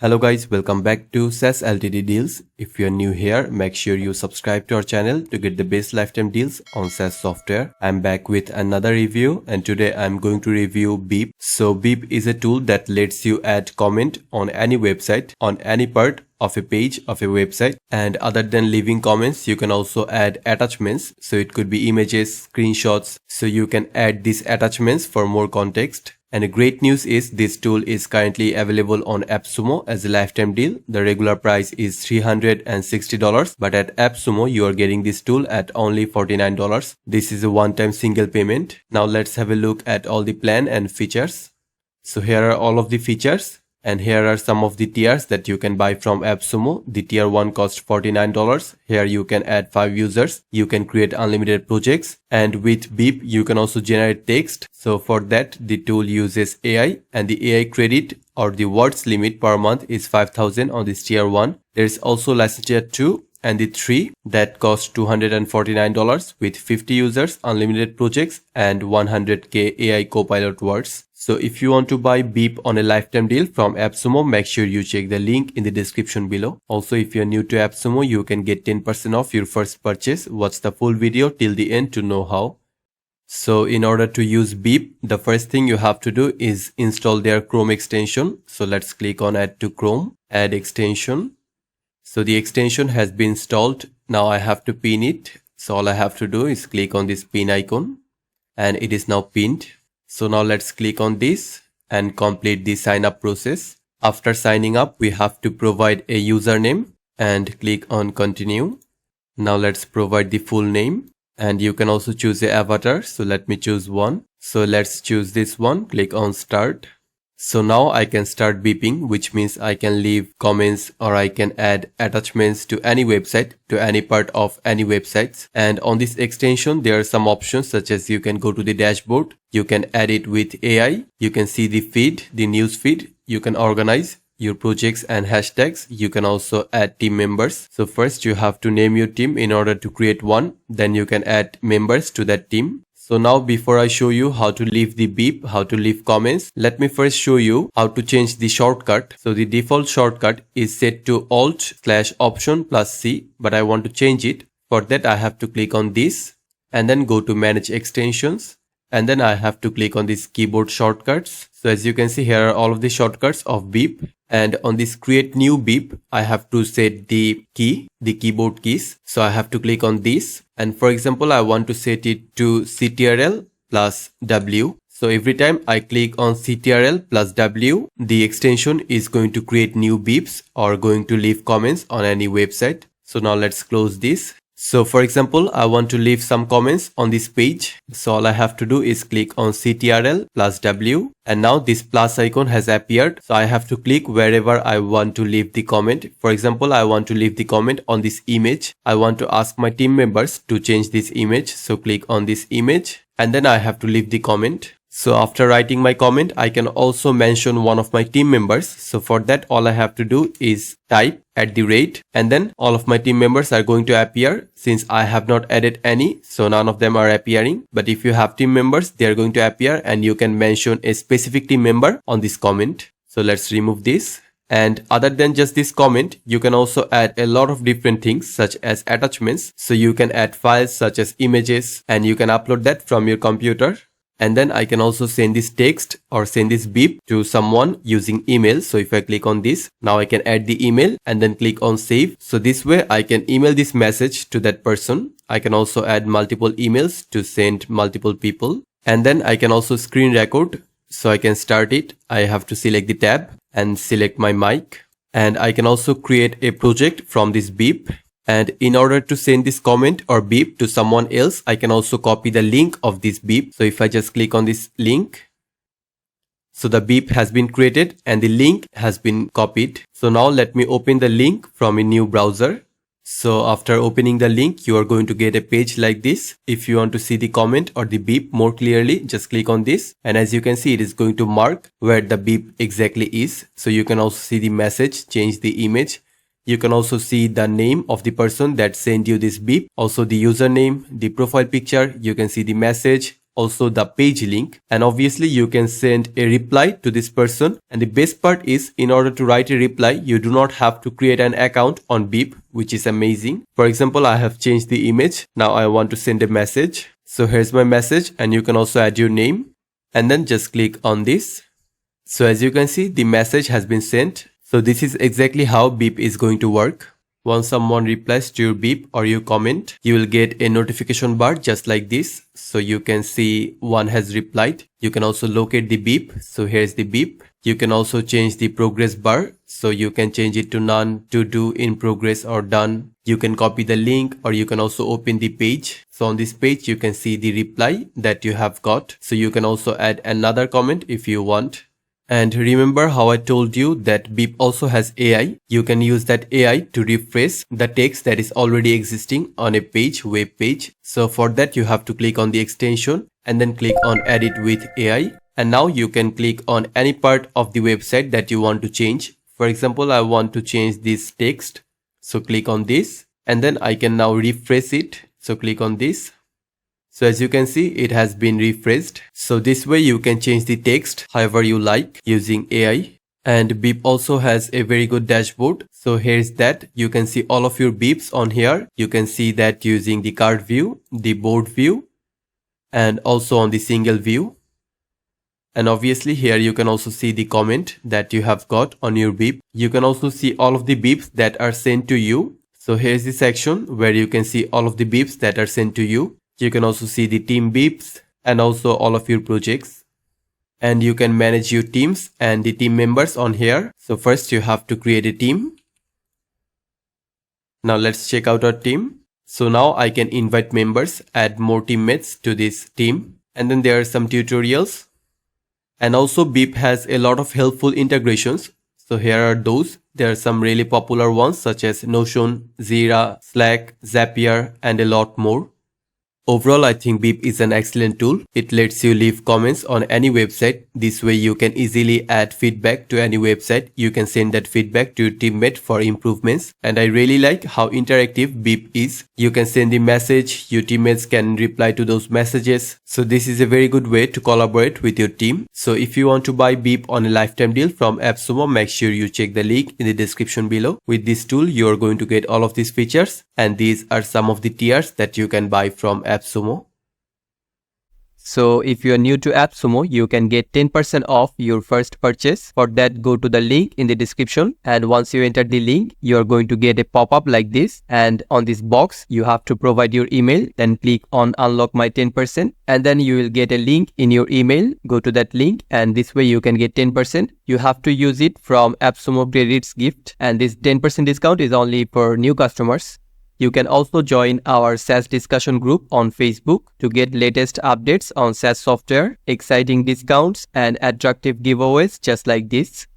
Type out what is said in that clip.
Hello guys, welcome back to SaaS Ltd Deals. If you're new here, make sure you subscribe to our channel to get the best lifetime deals on SaaS software. I'm back with another review and today I'm going to review 𝗵𝗶. So 𝗵𝗶 is a tool that lets you add comment on any website, on any part of a page of a website, and other than leaving comments, you can also add attachments. So it could be images, screenshots. So you can add these attachments for more context. And the great news is this tool is currently available on Appsumo as a lifetime deal. The regular price is $360, but at Appsumo you are getting this tool at only $49. This is a one-time single payment. Now let's have a look at all the plan and features. So here are all of the features. And here are some of the tiers that you can buy from Appsumo. The tier 1 costs $49. Here you can add 5 users. You can create unlimited projects. And with 𝗵𝗶, you can also generate text. So for that, the tool uses AI, and the AI credit or the words limit per month is 5,000 on this tier 1. There is also license tier 2 and the 3 that costs $249 with 50 users, unlimited projects, and 100k AI copilot words. So if you want to buy 𝗵𝗶 on a lifetime deal from Appsumo, make sure you check the link in the description below. Also, if you're new to Appsumo, you can get 10% off your first purchase. Watch the full video till the end to know how. So in order to use 𝗵𝗶, the first thing you have to do is install their Chrome extension. So let's click on Add to Chrome, Add Extension. So the extension has been installed. Now I have to pin it. So all I have to do is click on this pin icon and it is now pinned. So now let's click on this and complete the sign up process. After signing up, we have to provide a username and click on continue. Now let's provide the full name and you can also choose a avatar. So let me choose one. So let's choose this one. Click on start. So now I can start 𝗵𝗶ing, which means I can leave comments or I can add attachments to any website, to any part of any websites. And on this extension, there are some options such as you can go to the dashboard, you can add it with AI, you can see the feed, the news feed, you can organize your projects and hashtags. You can also add team members. So first you have to name your team in order to create one. Then you can add members to that team. So now before I show you how to leave the 𝗵𝗶, how to leave comments, let me first show you how to change the shortcut. So the default shortcut is set to Alt/Option+C, but I want to change it. For that I have to click on this and then go to Manage Extensions. And then I have to click on this keyboard shortcuts. So as you can see, here are all of the shortcuts of 𝗵𝗶. And on this create new 𝗵𝗶, I have to set the key, the keyboard keys. So I have to click on this. And for example, I want to set it to CTRL+W. So every time I click on CTRL+W, the extension is going to create new 𝗵𝗶s or going to leave comments on any website. So now let's close this. So for example, I want to leave some comments on this page. So all I have to do is click on CTRL+W and now this plus icon has appeared. So I have to click wherever I want to leave the comment. For example, I want to leave the comment on this image. I want to ask my team members to change this image. So click on this image and then I have to leave the comment. So after writing my comment, I can also mention one of my team members. So for that, all I have to do is type @ and then all of my team members are going to appear. Since I have not added any, so none of them are appearing. But if you have team members, they are going to appear and you can mention a specific team member on this comment. So let's remove this. And other than just this comment, you can also add a lot of different things such as attachments. So you can add files such as images and you can upload that from your computer. And then I can also send this text or send this 𝗵𝗶 to someone using email. So if I click on this, now I can add the email and then click on save. So this way I can email this message to that person. I can also add multiple emails to send multiple people. And then I can also screen record. So I can start it. I have to select the tab and select my mic. And I can also create a project from this 𝗵𝗶. And in order to send this comment or 𝗵𝗶 to someone else, I can also copy the link of this 𝗵𝗶. So if I just click on this link, so the 𝗵𝗶 has been created and the link has been copied. So now let me open the link from a new browser. So after opening the link, you are going to get a page like this. If you want to see the comment or the 𝗵𝗶 more clearly, just click on this. And as you can see, it is going to mark where the 𝗵𝗶 exactly is. So you can also see the message, change the image. You can also see the name of the person that sent you this 𝗵𝗶, also the username, the profile picture, you can see the message, also the page link, and obviously you can send a reply to this person. And the best part is, in order to write a reply, you do not have to create an account on 𝗵, which is amazing. For example, I have changed the image. Now I want to send a message. So here's my message, and you can also add your name and then just click on this. So as you can see, the message has been sent. So this is exactly how 𝗵 is going to work. Once someone replies to your 𝗵 or your comment, you will get a notification bar just like this. So you can see one has replied. You can also locate the 𝗵. So here's the 𝗵. You can also change the progress bar. So you can change it to none, to do, in progress, or done. You can copy the link, or you can also open the page. So on this page, you can see the reply that you have got. So you can also add another comment if you want. And remember how I told you that 𝗵 also has AI. You can use that AI to refresh the text that is already existing on a page, web page. So for that, you have to click on the extension and then click on Edit with AI. And now you can click on any part of the website that you want to change. For example, I want to change this text. So click on this, and then I can now refresh it. So click on this. So as you can see, it has been refreshed. So this way you can change the text however you like using AI. And 𝗵 also has a very good dashboard. So here's that. You can see all of your 𝗵s on here. You can see that using the card view, the board view, and also on the single view. And obviously here you can also see the comment that you have got on your 𝗵. You can also see all of the 𝗵s that are sent to you. So here's the section where you can see all of the 𝗵s that are sent to you. You can also see the team 𝗵s and also all of your projects. And you can manage your teams and the team members on here. So first you have to create a team. Now let's check out our team. So now I can invite members, add more teammates to this team. And then there are some tutorials. And also 𝗵 has a lot of helpful integrations. So here are those. There are some really popular ones such as Notion, Jira, Slack, Zapier, and a lot more. Overall, I think 𝗵 is an excellent tool. It lets you leave comments on any website. This way you can easily add feedback to any website. You can send that feedback to your teammate for improvements. And I really like how interactive 𝗵 is. You can send the message, your teammates can reply to those messages. So this is a very good way to collaborate with your team. So if you want to buy 𝗵 on a lifetime deal from Appsumo, make sure you check the link in the description below. With this tool, you are going to get all of these features. And these are some of the tiers that you can buy from Appsumo. So if you are new to Appsumo, you can get 10% off your first purchase. For that, go to the link in the description. And once you enter the link, you are going to get a pop-up like this. And on this box, you have to provide your email. Then click on unlock my 10%. And then you will get a link in your email. Go to that link and this way you can get 10%. You have to use it from Appsumo credits gift. And this 10% discount is only for new customers. You can also join our SaaS discussion group on Facebook to get latest updates on SaaS software, exciting discounts, and attractive giveaways just like this.